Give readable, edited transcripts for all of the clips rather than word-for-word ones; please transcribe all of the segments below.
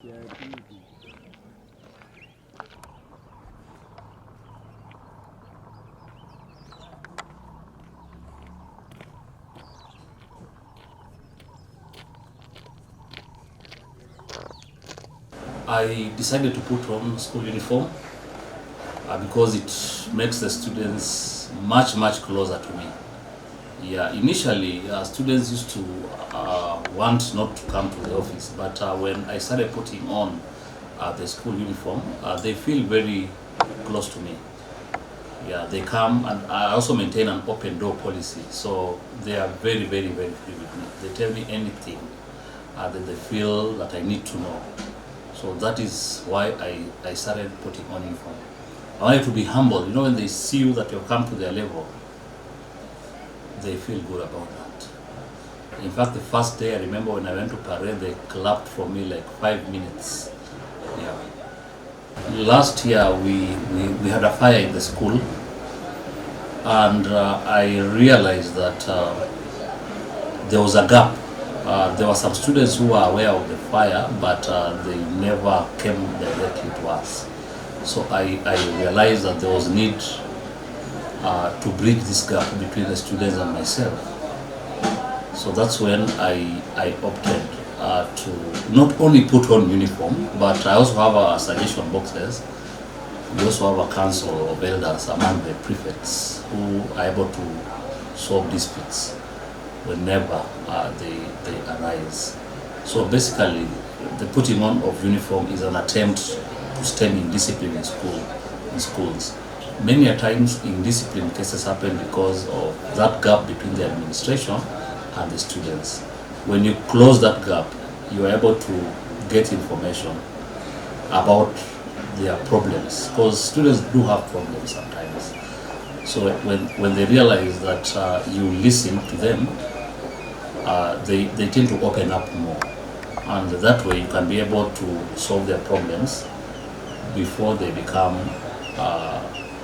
I decided to put on school uniform because it makes the students much closer to me. Yeah, initially students used to want not to come to the office, but when I started putting on the school uniform, they feel very close to me. Yeah, they come, and I also maintain an open door policy, so they are very free with me. They tell me anything that they feel that I need to know. So that is why I started putting on uniform. I want you to be humble. You know, when they see you that you've come to their level, they feel good about that. In fact, the first day, I remember when I went to parade, they clapped for me like 5 minutes. Yeah. Last year, we had a fire in the school, and I realized that there was a gap. There were some students who were aware of the fire, but they never came directly to us. So I realized that there was need to bridge this gap between the students and myself. So that's when I opted to not only put on uniform, but I also have suggestion boxes. We also have a council of elders among the prefects who are able to solve disputes whenever they arise. So basically, the putting on of uniform is an attempt to stem indiscipline in schools. Many a times indiscipline cases happen because of that gap between the administration and the students. When you close that gap, you are able to get information about their problems, because students do have problems sometimes. So when they realize that you listen to them, they tend to open up more, and that way you can be able to solve their problems before they become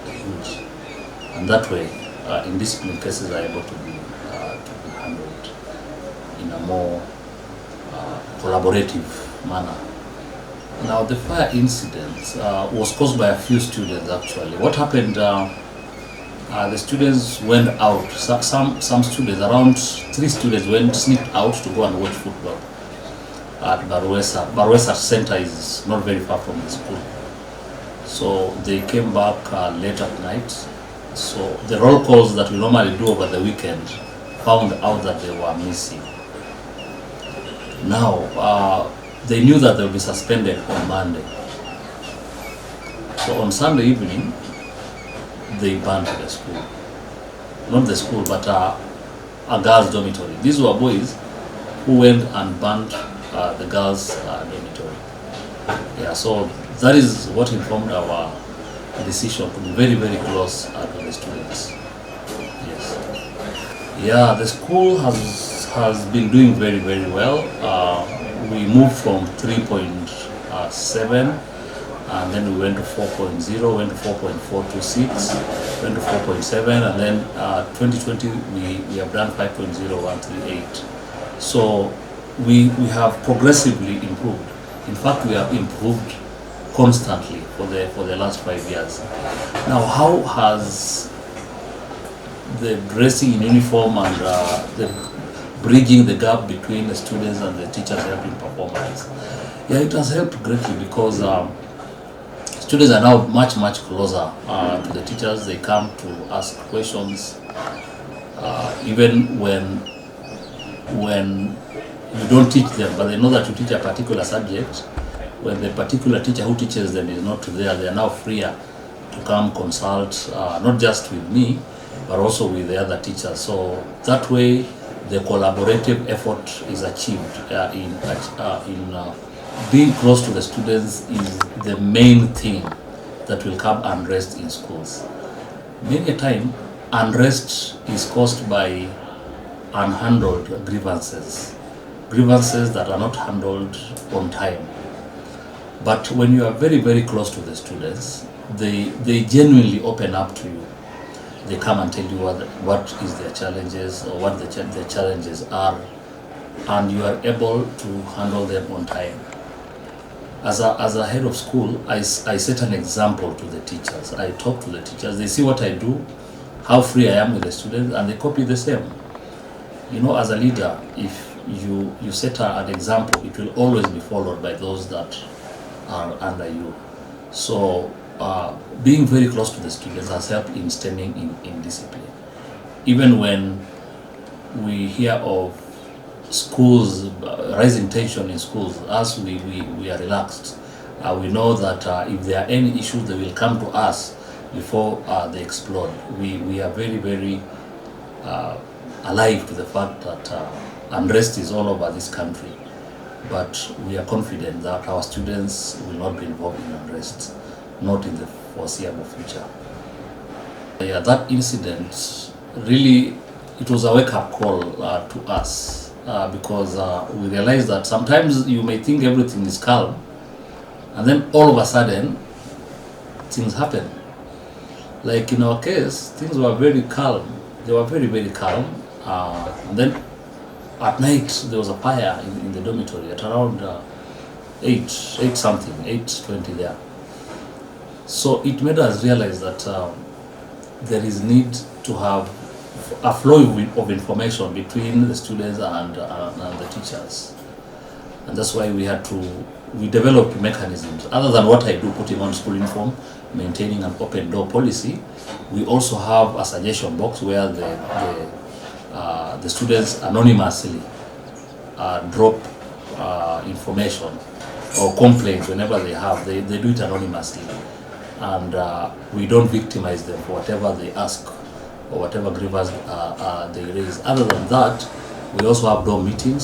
huge. And that way, indiscipline cases are able to be handled in a more collaborative manner. Now, the fire incident was caused by a few students actually. What happened? The students went out. Some students, around 3 students, sneaked out to go and watch football at Bwaressa. Bwaressa Center is not very far from the school. So they came back late at night. So the roll calls that we normally do over the weekend found out that they were missing. Now, they knew that they would be suspended on Monday. So on Sunday evening, they burned the school. Not the school, but a girls' dormitory. These were boys who went and burned the girls' dormitory. Yeah, so that is what informed our decision to be very close to the students. Yes. Yeah, the school has been doing very well. We moved from 3.7, and then we went to 4.0, went to 4.426, went to 4.7, and then 2020 we have done 5.0138. So we have progressively improved. In fact, we have improved constantly for the last 5 years. Now, how has the dressing in uniform and the bridging the gap between the students and the teachers helped in performance? Yeah, it has helped greatly because students are now much closer to the teachers. They come to ask questions, even when you don't teach them, but they know that you teach a particular subject. When the particular teacher who teaches them is not there, they are now freer to come consult, not just with me, but also with the other teachers. So that way, the collaborative effort is achieved in being close to the students is the main thing that will curb unrest in schools. Many a time, unrest is caused by unhandled grievances that are not handled on time. But when you are very close to the students, they genuinely open up to you. They come and tell you what is their challenges or what their challenges are, and you are able to handle them on time. As a head of school, I set an example to the teachers. I talk to the teachers. They see what I do, how free I am with the students, and they copy the same. You know, as a leader, if you set an example, it will always be followed by those that are under you. So being very close to the students has helped in stemming in discipline. Even when we hear of schools, rising tension in schools, as we are relaxed. We know that if there are any issues, they will come to us before they explode. We are very, very alive to the fact that unrest is all over this country. But we are confident that our students will not be involved in unrest, not in the foreseeable future. Yeah, that incident really, it was a wake-up call to us. Because we realize that sometimes you may think everything is calm, and then all of a sudden things happen. Like in our case, things were very calm. They were very, very calm. And then at night there was a fire in the dormitory at around 8:20 there. So it made us realize that there is need to have a flow of information between the students and the teachers, and that's why we developed mechanisms other than what I do, putting on school uniform, maintaining an open door policy. We also have a suggestion box where the students anonymously drop information or complaints whenever they have. They do it anonymously, and we don't victimize them for whatever they ask or whatever grievance they raise. Other than that, we also have dorm meetings